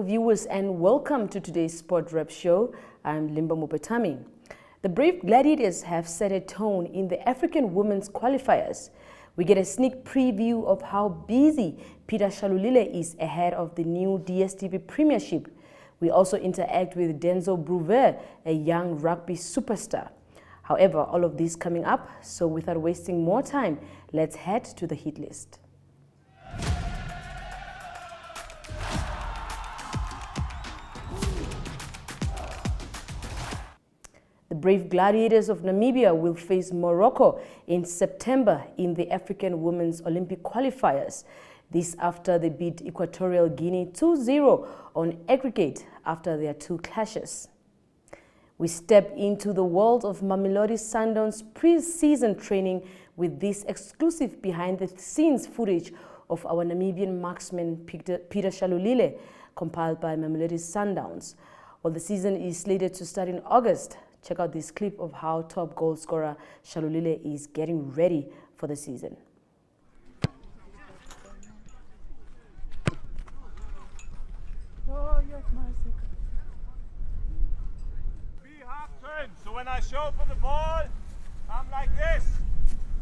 Hello viewers and welcome to today's SPORTWRAP show. I'm Limba Mupetami. The Brave Gladiators have set a tone in the African Women's Qualifiers. We get a sneak preview of how busy Peter Shalulile is ahead of the new DStv Premiership. We also interact with Denzel Bruver, a young rugby superstar. However, all of this coming up, so without wasting more time, let's head to the hit list. The Brave Gladiators of Namibia will face Morocco in September in the African Women's Olympic Qualifiers. This after they beat Equatorial Guinea 2-0 on aggregate after their two clashes. We step into the world of Mamelodi Sundowns pre-season training with this exclusive behind-the-scenes footage of our Namibian marksman Peter Shalulile, compiled by Mamelodi Sundowns. While the season is slated to start in August, check out this clip of how top goal scorer Shalulile is getting ready for the season. Oh, yes, mercy. Be half turn. So when I show for the ball, I'm like this.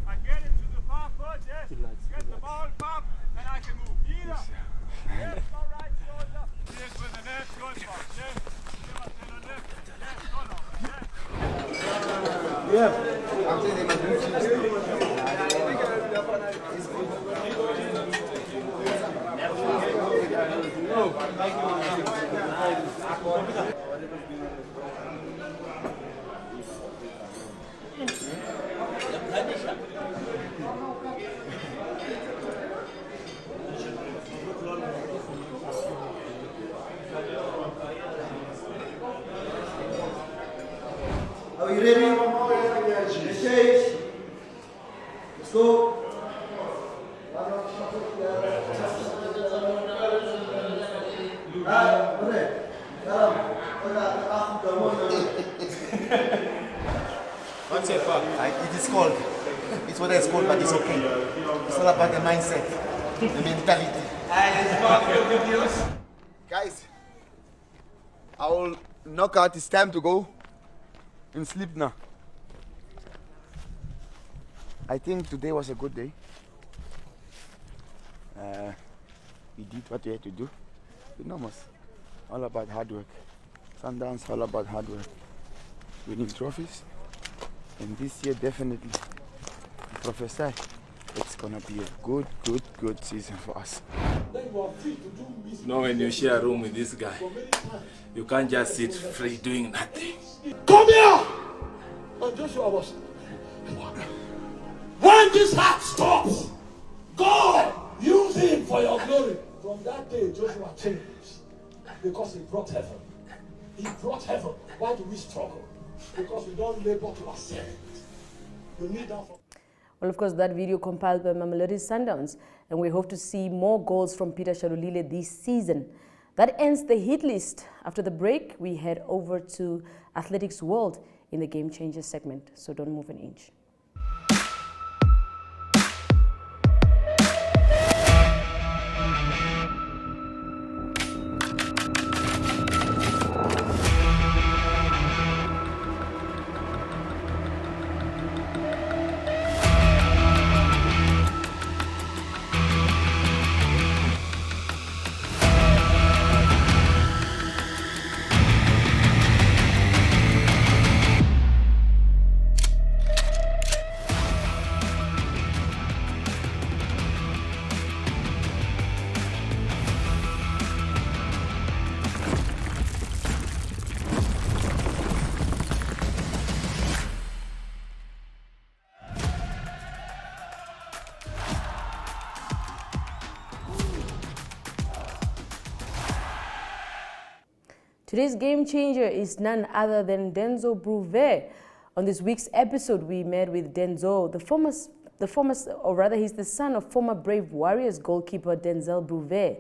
I get into the far foot, yes. Get the ball pop, and I can move. Either left or right shoulder. Yes, with the left good box. Yes. Yeah. I'm saying they must move to the Are we ready? Let's go. What's it for? It is called. It's what it's called, but it's okay. It's all about the mindset, the mentality. Guys, I will knock out. It's time to go and sleep now. I think today was a good day. We did what we had to do. Enormous. All about hard work. Sundowns, all about hard work. Winning trophies. And this year, definitely, prophesy, it's gonna be a good season for us. Now when you share a room with this guy, you can't just sit free doing nothing. Come here! And Joshua was. When this heart stops, God, use him for your glory. From that day, Joshua changed because he brought heaven. He brought heaven. Why do we struggle? Because we don't labor to ourselves. We need that. Well, of course, that video compiled by Mamelodi Sundowns, and we hope to see more goals from Peter Shalulile this season. That ends the hit list. After the break, we head over to Athletics World in the Game Changer segment, so don't move an inch. Today's game changer is none other than Denzel Bruver. On this week's episode, we met with Denzel, he's the son of former Brave Warriors goalkeeper Denzel Bruver.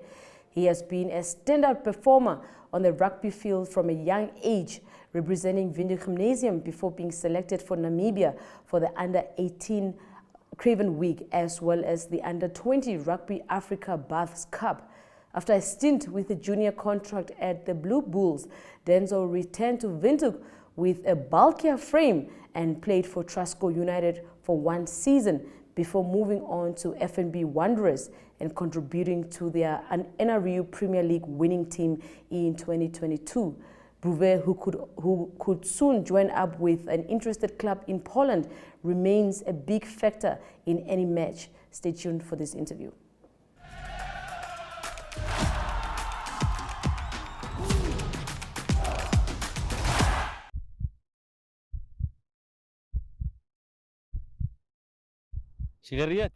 He has been a standout performer on the rugby field from a young age, representing Vindhu Gymnasium before being selected for Namibia for the Under-18 Craven Week, as well as the Under-20 Rugby Africa Baths Cup. After a stint with a junior contract at the Blue Bulls, Deysel returned to Windhoek with a bulkier frame and played for Trasco United for 1 season before moving on to FNB Wanderers and contributing to their NRU Premier League winning team in 2022. Bruver, who could soon join up with an interested club in Poland, remains a big factor in any match. Stay tuned for this interview. Sigaret.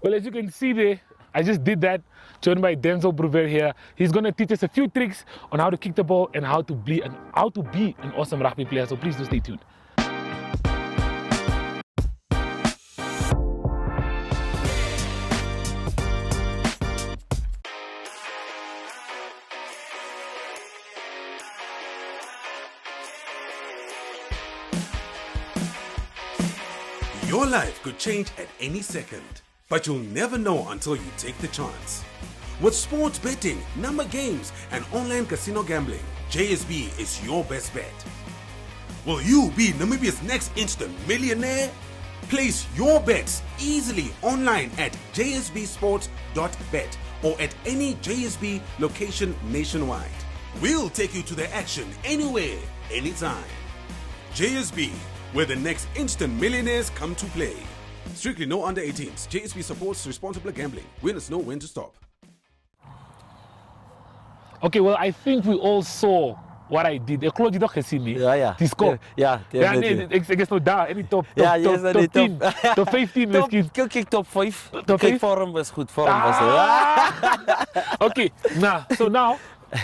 Well, as you can see there, I just did that, joined by Deysel Bruver here. He's going to teach us a few tricks on how to kick the ball and how to be an awesome rugby player. So please do stay tuned. Your life could change at any second, but you'll never know until you take the chance. With sports betting, number games, and online casino gambling, JSB is your best bet. Will you be Namibia's next instant millionaire? Place your bets easily online at jsbsports.bet or at any JSB location nationwide. We'll take you to the action anywhere, anytime. JSB, where the next instant millionaires come to play. Strictly no under 18s. JSB supports responsible gambling. Winners know when to stop. Okay, well, I think we all saw what I did. Yeah. The score. Yeah, definitely. Ek is nou daar, any top 10, top 15 miskien. Kyk top 5. Top Kyk 5? vorm was goed, vorm was. Okay, so now,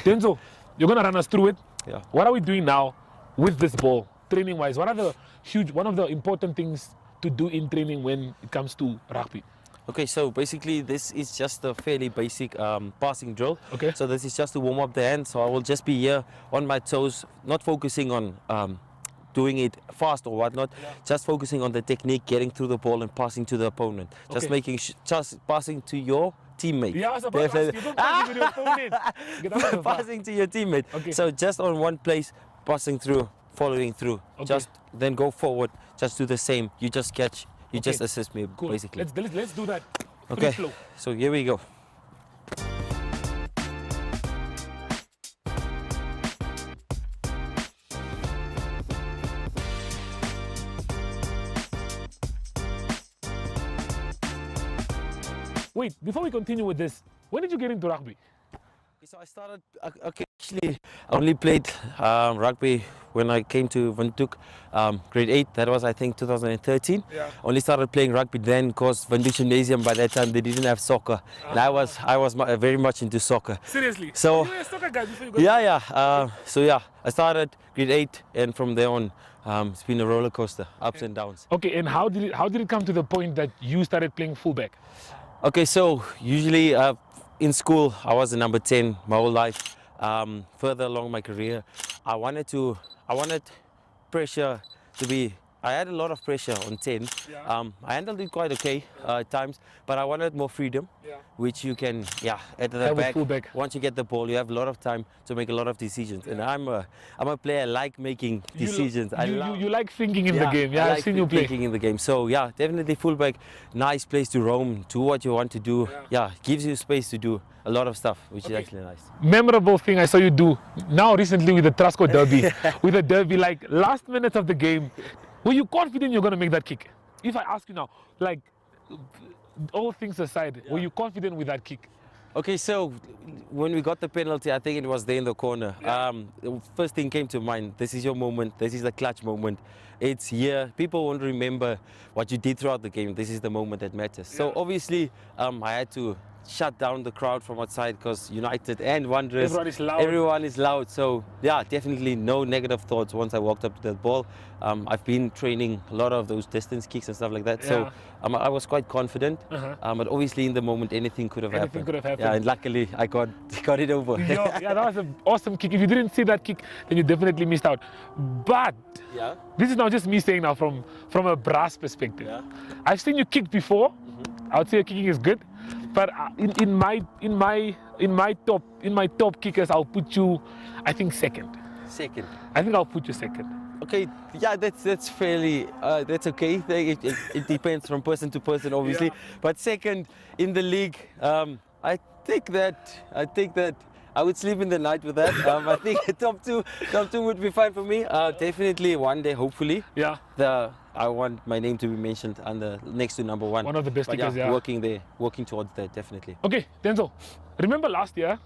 Deysel, you're going to run us through it. Yeah. What are we doing now with this ball, training-wise? What are one of the important things to do in training when it comes to rugby? Okay, so basically this is just a fairly basic passing drill. Okay. So this is just to warm up the hand. So I will just be here on my toes, not focusing on doing it fast or whatnot, just focusing on the technique, getting through the ball and passing to the opponent. Just making, just passing to your teammate. Yeah, I was about to ask you, don't pass it with your opponent. Get out of the Passing to your teammate. Okay. So just on one place, passing through, following through. Okay. Just then go forward, just do the same. You just catch, you just assist me, Cool. basically. Let's do that. Okay, Free flow. so here we go. Wait, before we continue with this, when did you get into rugby? So I started, actually, I only played rugby when I came to Windhoek, grade 8. That was, I think, 2013. Yeah. Only started playing rugby then because Windhoek Gymnasium, by that time, they didn't have soccer. And I was very much into soccer. Seriously? So, you were a soccer guy before you got so yeah, I started grade 8, and from there on, it's been a roller coaster, ups and downs. Okay, and how did it come to the point that you started playing fullback? Okay, so usually in school, I was the number 10 my whole life. Further along my career, I wanted pressure to be, I had a lot of pressure on 10. Yeah. I handled it quite okay at times, but I wanted more freedom, which you can, at the Have with back. fullback. Once you get the ball, you have a lot of time to make a lot of decisions. And I'm a player, I like making decisions. You like thinking in the game. Yeah, I I've like seen you play. thinking in the game. So yeah, definitely fullback, nice place to roam, do what you want to do. Yeah, gives you space to do a lot of stuff, which is actually nice. Memorable thing I saw you do now recently with the Trasco Derby. With the Derby, like last minutes of the game, were you confident you're going to make that kick? If I ask you now, like all things aside, were you confident with that kick? Okay, so when we got the penalty, I think it was there in the corner. The first thing came to mind, this is your moment, this is the clutch moment. It's here, people won't remember what you did throughout the game, this is the moment that matters. So obviously, I had to shut down the crowd from outside because United and Wanderers, Everyone is loud. everyone is loud. So yeah, definitely no negative thoughts once I walked up to that ball. I've been training a lot of those distance kicks and stuff like that. So I was quite confident. But obviously in the moment anything could have happened. Could have happened. Yeah, and luckily I got it over. Yeah, that was an awesome kick. If you didn't see that kick, then you definitely missed out. But this is now just me saying now from a brass perspective. Yeah. I've seen you kick before. I would say your kicking is good, but in my top kickers, I'll put you, I think, second. Second. I think I'll put you second. Okay, yeah, that's fairly, that's okay. It depends from person to person, obviously. But second in the league, I think that I would sleep in the night with that. I think top two would be fine for me. Definitely one day, hopefully. Yeah. I want my name to be mentioned next to number one. One of the best kickers, working towards that, definitely. Okay, Denzel, remember last year,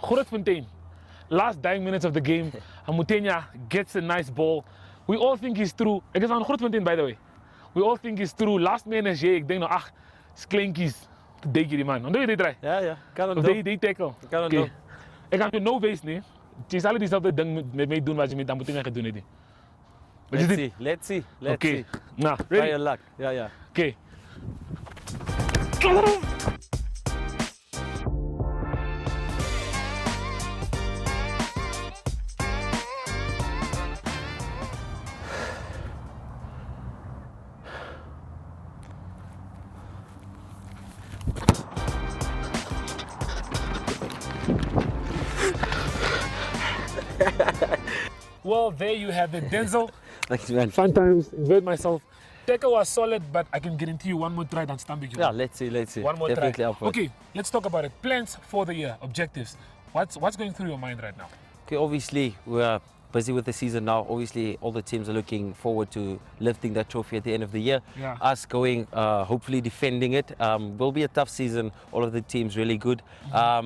Grootfontein, last dying minutes of the game, Mutenya gets a nice ball. We all think he's through. I guess on Grootfontein, by the way. We all think he's through. Last man is ek denk nou, sklinkies. Te dek hierdie man. Onthou jy dit reg? Ja, kan onthou. Of die tackle. Kan onthou. Ek gaan jou nou wees nie. Jy sal dieselfde ding met my doen wat jy met Mutenya gedoen het nie. Let's see. Okay. Nah, ready? Try your luck. Yeah. Okay. Well, there you have it, Denzel. Thanks, man. Fun times, enjoyed myself. Tackle was solid, but I can guarantee you one more try than Stambik. Yeah, let's see. One more Definitely try. Up for it. Okay, let's talk about it. Plans for the year, objectives. What's going through your mind right now? Okay, obviously we're busy with the season now. Obviously all the teams are looking forward to lifting that trophy at the end of the year. Yeah. Us going, hopefully defending it. Will be a tough season. All of the teams really good.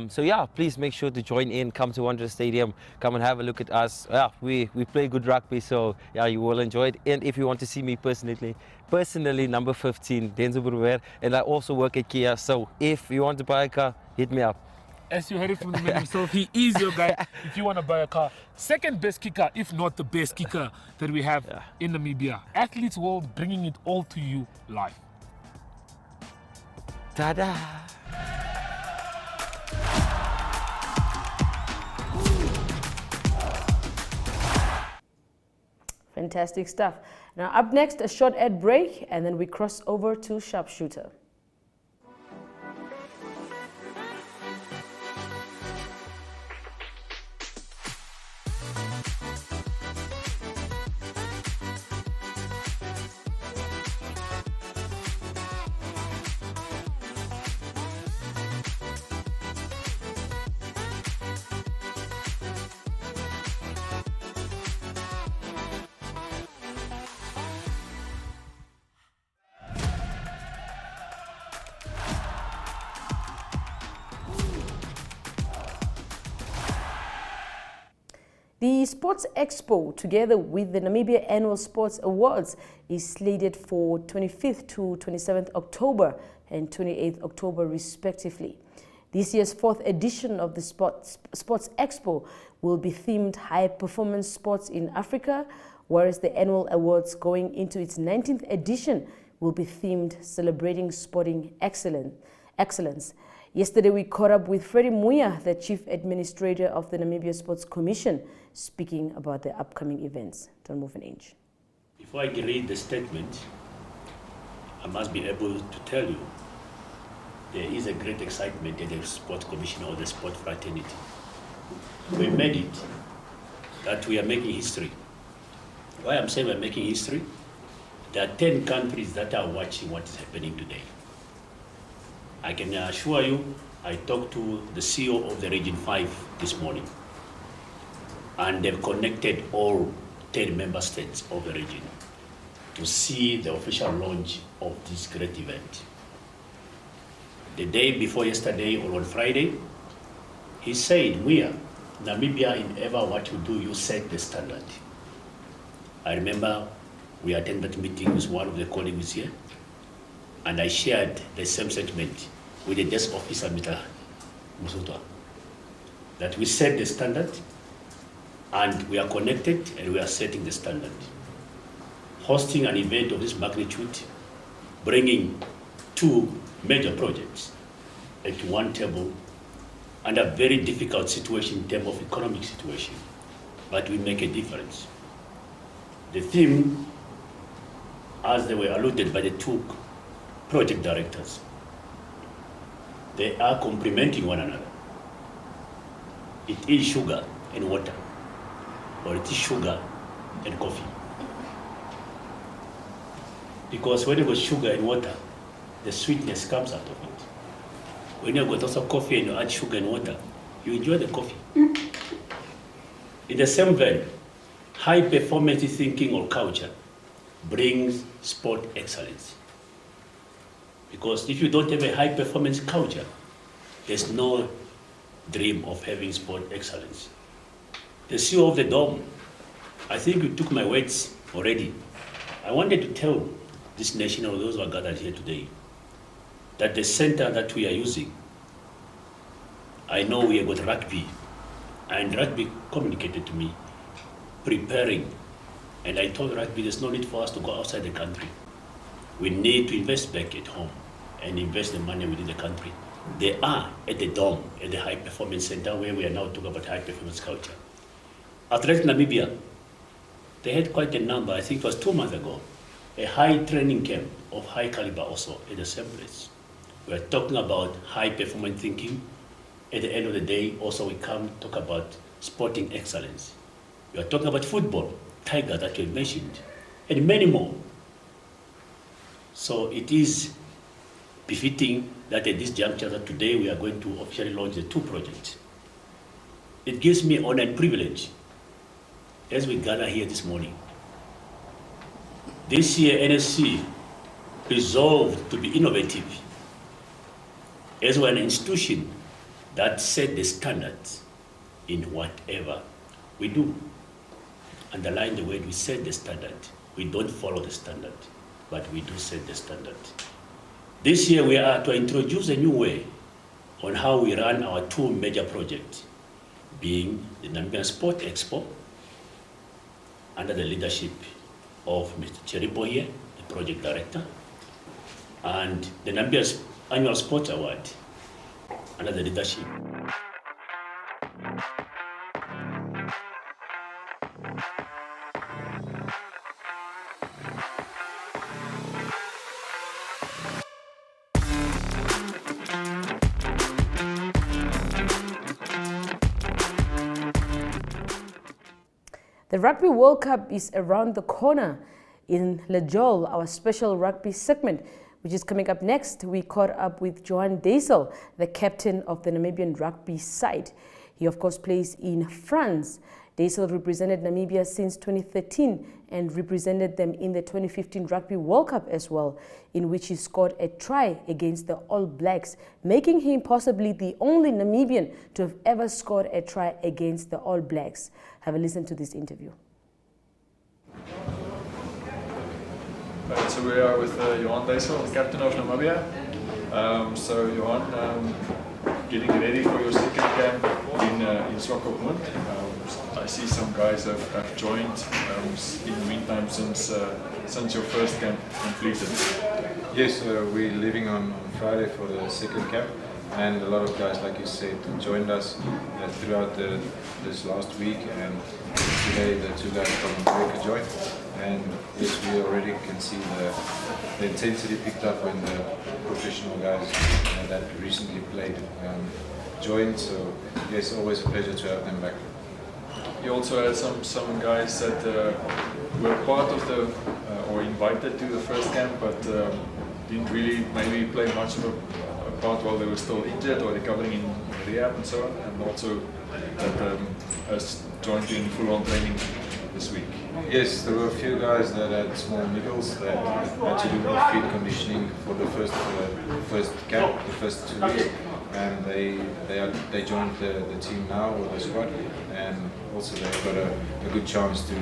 So yeah, please make sure to join in. Come to Wanderers Stadium. Come and have a look at us. Yeah, we play good rugby, so yeah, you will enjoy it. And if you want to see me personally, number 15, Deysel Brewer, and I also work at Kia. So if you want to buy a car, hit me up. As you heard it from the man himself, he is your guy if you want to buy a car. Second best kicker, if not the best kicker that we have in Namibia. Athletes World bringing it all to you live. Ta-da! Fantastic stuff. Now up next, a short ad break, and then we cross over to Sharpshooter. The Sports Expo, together with the Namibia Annual Sports Awards, is slated for 25th to 27th October and 28th October, respectively. This year's fourth edition of the Sports Expo will be themed High Performance Sports in Africa, whereas the annual awards going into its 19th edition will be themed Celebrating Sporting Excellence. Yesterday, we caught up with Freddie Muya, the Chief Administrator of the Namibia Sports Commission, speaking about the upcoming events. Don't move an inch. Before I read the statement, I must be able to tell you there is a great excitement at the Sports Commission or the Sport Fraternity. We made it that we are making history. Why I'm saying we're making history? There are 10 countries that are watching what is happening today. I can assure you, I talked to the CEO of the Region 5 this morning, and they've connected all 10 member states of the region to see the official launch of this great event. The day before yesterday, or on Friday, he said, Namibia, in ever what you do, you set the standard. I remember we attended that meeting with one of the colleagues here, and I shared the same sentiment with the desk officer, Mr. Musutwa, that we set the standard and we are connected and we are setting the standard. Hosting an event of this magnitude, bringing 2 major projects at one table under a very difficult situation in terms of economic situation, but we make a difference. The theme, as they were alluded by the 2 project directors, they are complementing one another. It is sugar and water, or it is sugar and coffee. Because when you got sugar and water, the sweetness comes out of it. When you got also coffee and you add sugar and water, you enjoy the coffee. In the same vein, high performance thinking or culture brings sport excellence. Because if you don't have a high performance culture, there's no dream of having sport excellence. The CEO of the Dome, I think you took my words already. I wanted to tell this nation, or those who are gathered here today, that the center that we are using, I know we have got rugby, and rugby communicated to me, preparing, and I told rugby there's no need for us to go outside the country. We need to invest back at home and invest the money within the country. They are at the Dome, at the High Performance Center, where we are now talking about high performance culture. Athletic Namibia, they had quite a number, I think it was 2 months ago, a high training camp of high caliber also at the same place. We are talking about high performance thinking. At the end of the day, also we come talk about sporting excellence. We are talking about football, Tiger that you mentioned, and many more. So it is befitting that at this juncture that today we are going to officially launch the 2 projects. It gives me honor and privilege as we gather here this morning. This year NSC resolved to be innovative as we're an institution that set the standards in whatever we do. Underline the word, we set the standard. We don't follow the standard, but we do set the standard. This year we are to introduce a new way on how we run our 2 major projects, being the Namibian Sport Expo, under the leadership of Mr. Cheripo here, the project director, and the Namibian Annual Sports Award, under the leadership. The Rugby World Cup is around the corner. In Lejol, our special rugby segment, which is coming up next, we caught up with Johan Deysel, the captain of the Namibian rugby side. He, of course, plays in France. Deysel represented Namibia since 2013 and represented them in the 2015 Rugby World Cup as well, in which he scored a try against the All Blacks, making him possibly the only Namibian to have ever scored a try against the All Blacks. Have a listen to this interview. Right, so we are with Johan Deysel, the captain of Namibia. So Johan, getting ready for your second camp in Swakopmund. I see some guys have joined in the meantime since your first camp completed. Yes, we're leaving on Friday for the second camp, and a lot of guys, like you said, joined us throughout this last week, and today the 2 guys from America joined. And yes, we already can see the intensity picked up when the professional guys that recently played joined. So yes, always a pleasure to have them back. You also had some guys that were part of the or invited to the first camp, but didn't really maybe play much of a part while they were still injured or recovering in rehab and so on, and also that has joined in full-on training this week. Yes, there were a few guys that had small niggles that had to do more field conditioning for the first camp, the first 2 weeks, and they joined the team now, or the squad, and also they've got a good chance to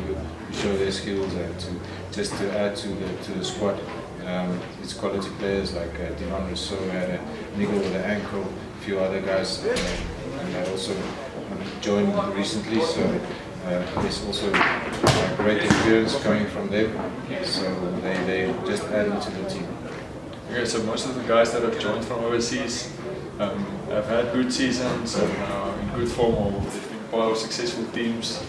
show their skills and to add to the squad It's quality players like Divan Rousseau had a niggle with the ankle, a few other guys, and they also joined recently, so there's also great experience coming from them, so they just adding to the team. Okay, so most of the guys that have joined from overseas have had good seasons and in good form, or they've been part of successful teams.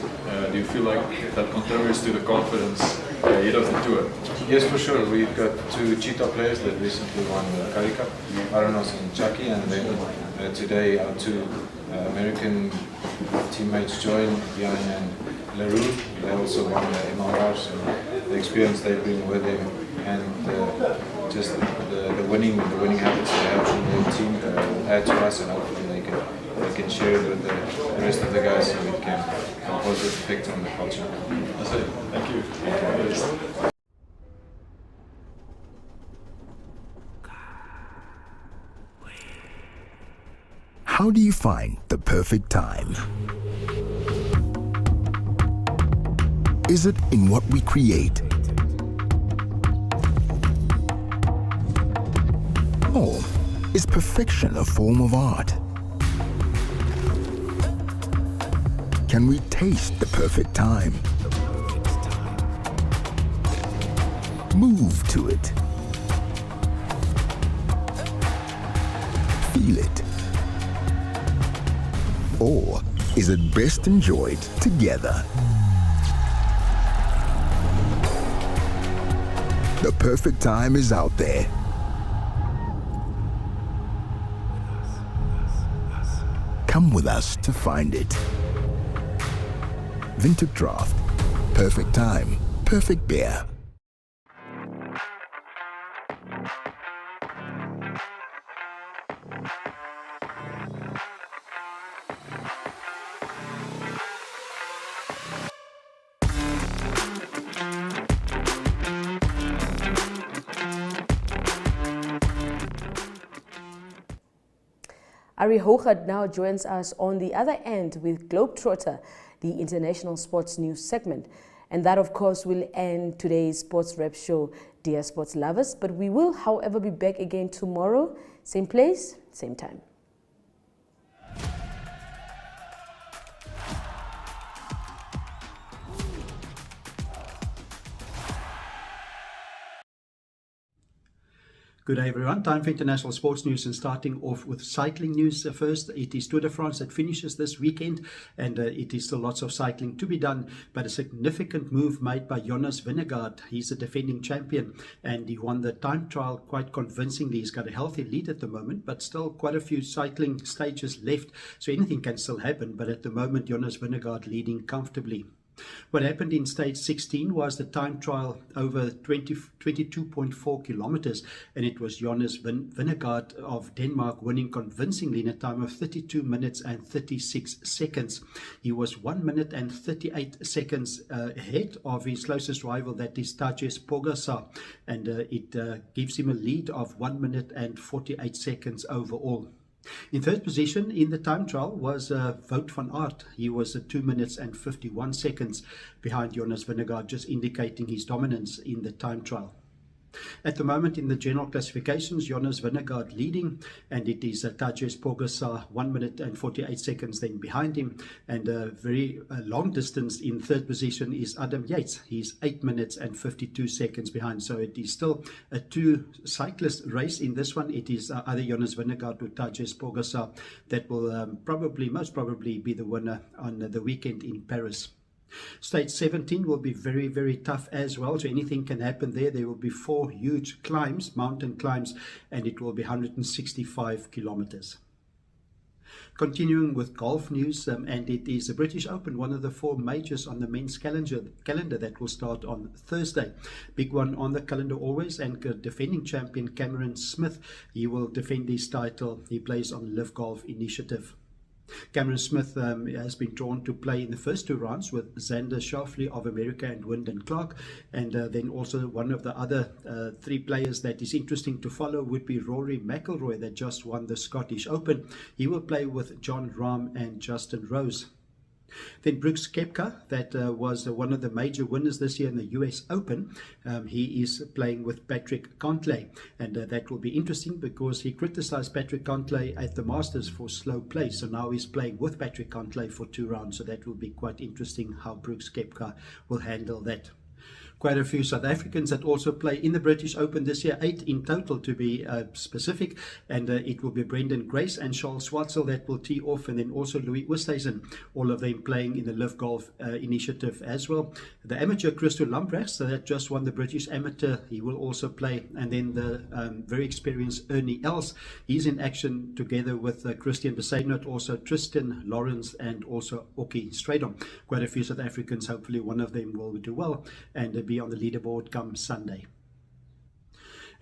Do you feel like that contributes to the confidence ahead of the tour? Yes, for sure. We've got 2 Cheetah players that recently won the Curry Cup, Aranos and Chucky, and then today our 2 American teammates joined, Jan and LaRue. They also won the MLRs, and the experience they bring with them, and just the winning habits they have from their team will add to us, and hopefully they can share it with the rest of the guys, so it can have a positive effect on the culture. That's it. Thank you. How do you find the perfect time? Is it in what we create? Or is perfection a form of art? Can we taste the perfect time? Move to it. Feel it. Or is it best enjoyed together? The perfect time is out there. Come with us to find it. Vintage Draft. Perfect time, perfect beer. Ari Hochert now joins us on the other end with Globetrotter, the international sports news segment. And that, of course, will end today's Sports Wrap show, dear sports lovers. But we will, however, be back again tomorrow, same place, same time. Good day everyone, time for international sports news, and starting off with cycling news first. It is Tour de France that finishes this weekend, and it is still lots of cycling to be done, but a significant move made by Jonas Vingegaard. He's a defending champion and he won the time trial quite convincingly. He's got a healthy lead at the moment, but still quite a few cycling stages left, so anything can still happen, but at the moment Jonas Vingegaard leading comfortably. What happened in stage 16 was the time trial over 22.4 kilometers, and it was Jonas Vingegaard of Denmark winning convincingly in a time of 32 minutes and 36 seconds. He was 1 minute and 38 seconds ahead of his closest rival, that is Tadej Pogačar, and it gives him a lead of 1 minute and 48 seconds overall. In third position in the time trial was Wout van Aert. He was 2 minutes and 51 seconds behind Jonas Vingegaard, just indicating his dominance in the time trial. At the moment in the general classifications, Jonas Vingegaard leading, and it is Tadej Pogačar 1 minute and 48 seconds then behind him, and a very long distance in third position is Adam Yates. He's 8 minutes and 52 seconds behind, so it is still a 2 cyclist race in this one. It is either Jonas Vingegaard or Tadej Pogačar that will most probably be the winner on the weekend in Paris. Stage 17 will be very, very tough as well, so anything can happen there. There will be 4 huge climbs, mountain climbs, and it will be 165 kilometers. Continuing with golf news, and it is the British Open, one of the 4 majors on the men's calendar that will start on Thursday. Big one on the calendar always, and defending champion Cameron Smith, he will defend his title. He plays on Live Golf Initiative. Cameron Smith has been drawn to play in the first 2 rounds with Xander Schauffele of America and Wyndham Clark, and then also one of the other 3 players that is interesting to follow would be Rory McIlroy, that just won the Scottish Open. He will play with John Rahm and Justin Rose. Then Brooks Koepka, that was one of the major winners this year in the US Open. He is playing with Patrick Cantlay, and that will be interesting because he criticized Patrick Cantlay at the Masters for slow play. So now he's playing with Patrick Cantlay for 2 rounds. So that will be quite interesting how Brooks Koepka will handle that. Quite a few South Africans that also play in the British Open this year, 8 in total to be specific, and it will be Brendan Grace and Charles Schwartzel that will tee off, and then also Louis Oosthuizen, all of them playing in the Live Golf initiative as well. The amateur Christo Lambrechts, that just won the British Amateur, he will also play, and then the very experienced Ernie Els, he's in action together with Christian Besaidnot, also Tristan Lawrence, and also Oki Stradom. Quite a few South Africans, hopefully one of them will do well and be on the leaderboard come Sunday.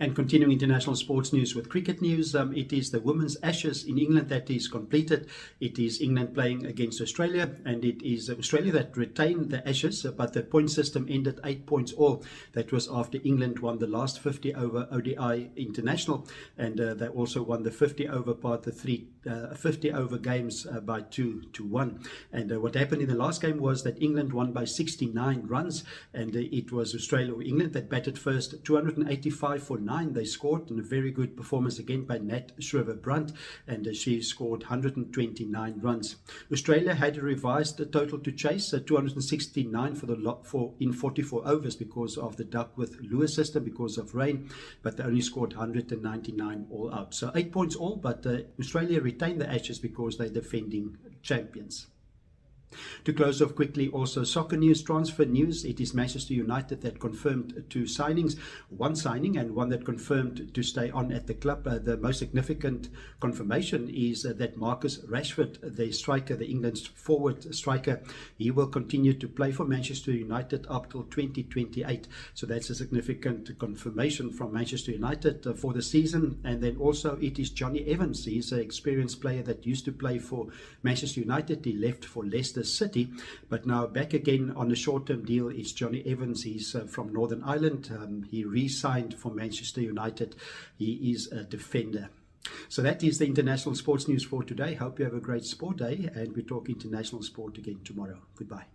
And continuing international sports news with cricket news, it is the Women's Ashes in England that is completed. It is England playing against Australia, and it is Australia that retained the Ashes, but the point system ended 8 points all. That was after England won the last 50 over ODI international, and they also won the 50 over part, the 50 over games by 2-1. And what happened in the last game was that England won by 69 runs, and it was Australia or England that batted first, 285 for 9 they scored, and a very good performance again by Nat Shriver-Brunt, and she scored 129 runs. Australia had a revised total to chase, 269 for the lot in 44 overs because of the Duckworth-Lewis system because of rain, but they only scored 199 all out. So 8 points all, but Australia retained the Ashes because they're defending champions. To close off quickly, also soccer news, transfer news. It is Manchester United that confirmed 2 signings, 1 signing and 1 that confirmed to stay on at the club. The most significant confirmation is that Marcus Rashford, the striker, the England's forward striker, he will continue to play for Manchester United up till 2028. So that's a significant confirmation from Manchester United for the season. And then also it is Johnny Evans. He's an experienced player that used to play for Manchester United. He left for Leicester City, but now back again on a short-term deal. It's Johnny Evans. He's from Northern Ireland. He re-signed for Manchester United. He is a defender. So that is the international sports news for today. Hope you have a great sport day, and we talk international sport again tomorrow. Goodbye.